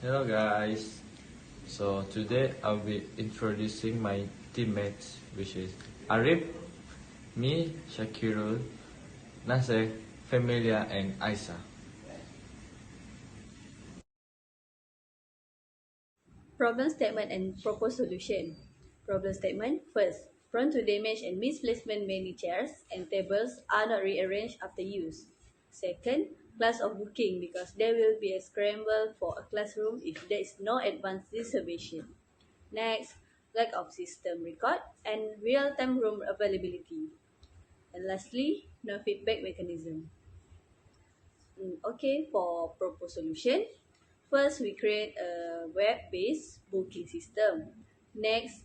Hello guys, so today I'll be introducing my teammates, which is Arif, me, Shakirul, Nasir, Familia, and Aisa. Problem statement and proposed solution. Problem statement. First, prone to damage and misplacement, many chairs and tables are not rearranged after use. Second, class of booking because there will be a scramble for a classroom if there is no advanced reservation. Next, lack of system record and real-time room availability. And lastly, no feedback mechanism. Okay, for proposed solution. First, we create a web-based booking system. Next,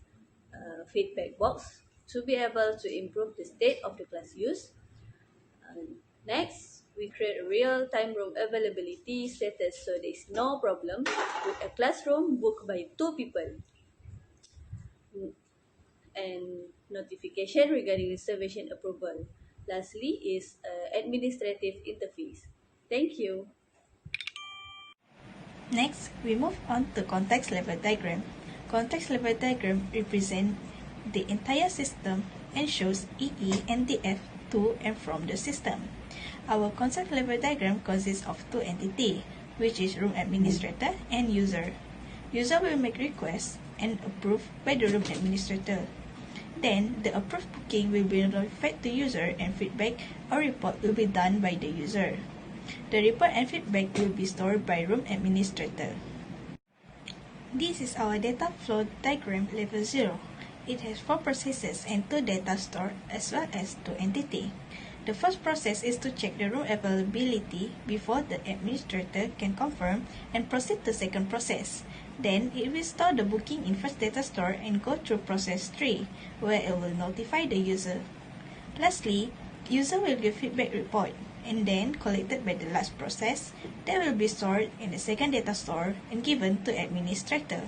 feedback box to be able to improve the state of the class use. Next, we create a real-time room availability status so there is no problem with a classroom booked by 2 people. And notification regarding reservation approval. Lastly is administrative interface. Thank you. Next, we move on to context level diagram. Context level diagram represents the entire system and shows EE and DF to and from the system. Our context level diagram consists of two entities, which is room administrator and user. User will make requests and approved by the room administrator. Then, the approved booking will be notified to user and feedback or report will be done by the user. The report and feedback will be stored by room administrator. This is our data flow diagram level 0. It has 4 processes and 2 data store as well as 2 entity. The first process is to check the room availability before the administrator can confirm and proceed to second process. Then it will store the booking in first data store and go through process 3, where it will notify the user. Lastly, user will give feedback report and then collected by the last process that will be stored in the second data store and given to administrator.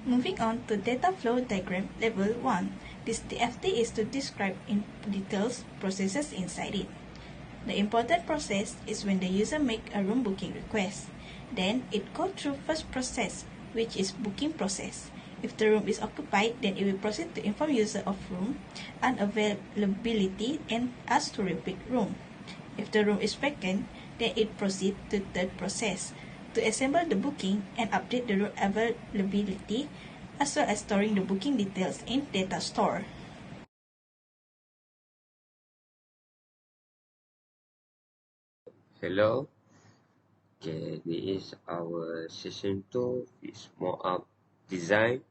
Moving on to data flow diagram level 1, this DFT is to describe in details processes inside it. The important process is when the user make a room booking request. Then it go through first process, which is booking process. If the room is occupied, then it will proceed to inform user of room unavailability and ask to repeat room. If the room is vacant, then it proceeds to third process to assemble the booking and update the room availability as well as storing the booking details in data store. Hello. Okay, this is our session 2. It's more up design.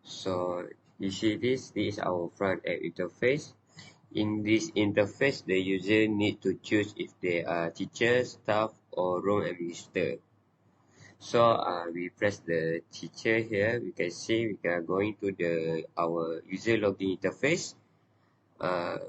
So you see this is our front end interface. In this interface, the user need to choose if they are teacher, staff, or room administrator. So we press the teacher here. We can see we are going to our user login interface. The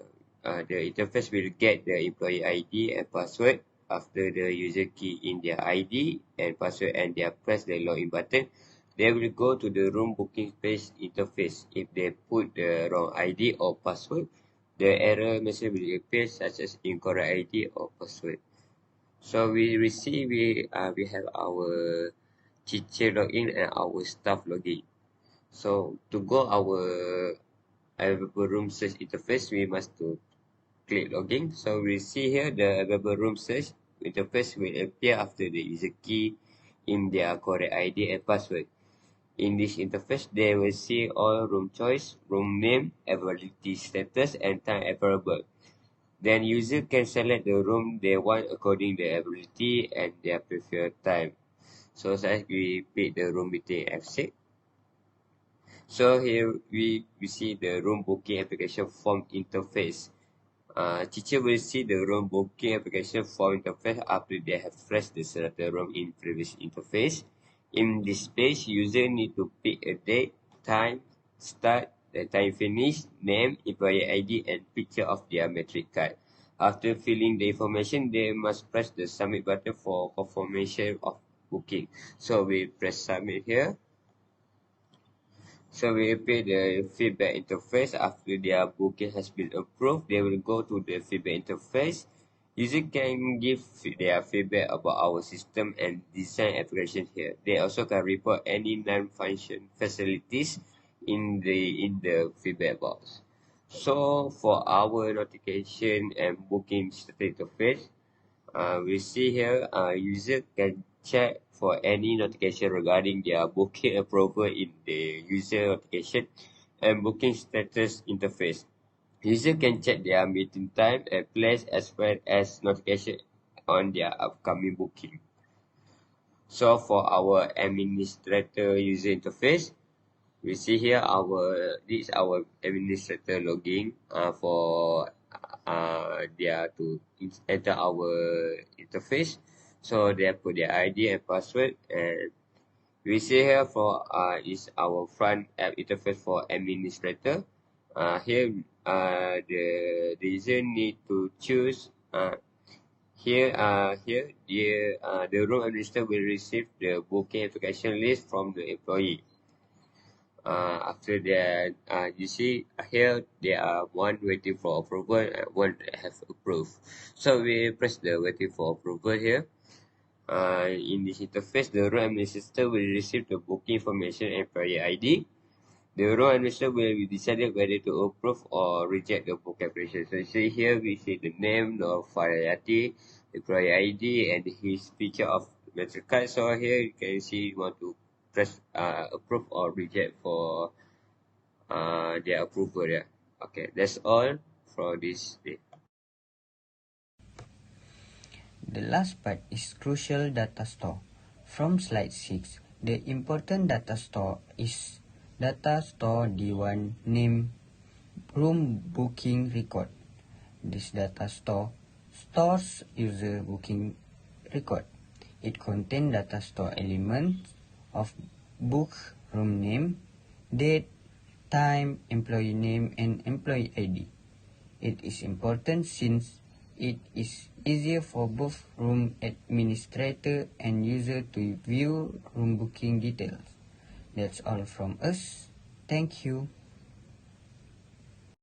interface will get the employee ID and password. After the user key in their ID and password and they press the login button, they will go to the room booking page interface. If they put the wrong ID or password, the error message will appear such as incorrect ID or password. So we have our teacher login and our staff login. So to go our available room search interface, we must to click login. So we see here the available room search interface will appear after the user key in their correct ID and password. In this interface, they will see all room choice, room name, availability status, and time available. Then user can select the room they want according to the availability and their preferred time. So as we pick the room between F6. So here we see the room booking application form interface. Teacher will see the room booking application form interface after they have refreshed the selected room in previous interface. In this page, user need to pick a date, time, start, the time finish, name, employee ID, and picture of their metric card. After filling the information, they must press the submit button for confirmation of booking. So we press submit here. So we appear the feedback interface. After their booking has been approved, they will go to the feedback interface. User can give their feedback about our system and design application here. They also can report any non-function facilities in the feedback box. So for our notification and booking status interface, we see here user can check for any notification regarding their booking approval in the user notification and booking status interface. User can check their meeting time and place as well as notification on their upcoming booking. So for our administrator user interface, we see here this is our administrator login for their to enter our interface. So they put their ID and password, and we see here for is our front app interface for administrator. Here the user need to choose here the room administrator will receive the booking application list from the employee. After that, you see here there are one waiting for approval and one have approved. So we press the waiting for approval here. In this interface, the room administrator will receive the booking information and employee ID. The room administrator will decide whether to approve or reject the book application. So see here we see the name of Faryati, employee ID, and his picture of metric card. So here you can see you want to press approve or reject for their approval. Yeah. Okay, that's all for this day. The last part is crucial data store. From slide 6, the important data store is data store D1 name room booking record. This data store stores user booking record. It contains data store elements of book, room name, date, time, employee name, and employee ID. It is important since it is easier for both room administrator and user to view room booking details. That's all from us. Thank you.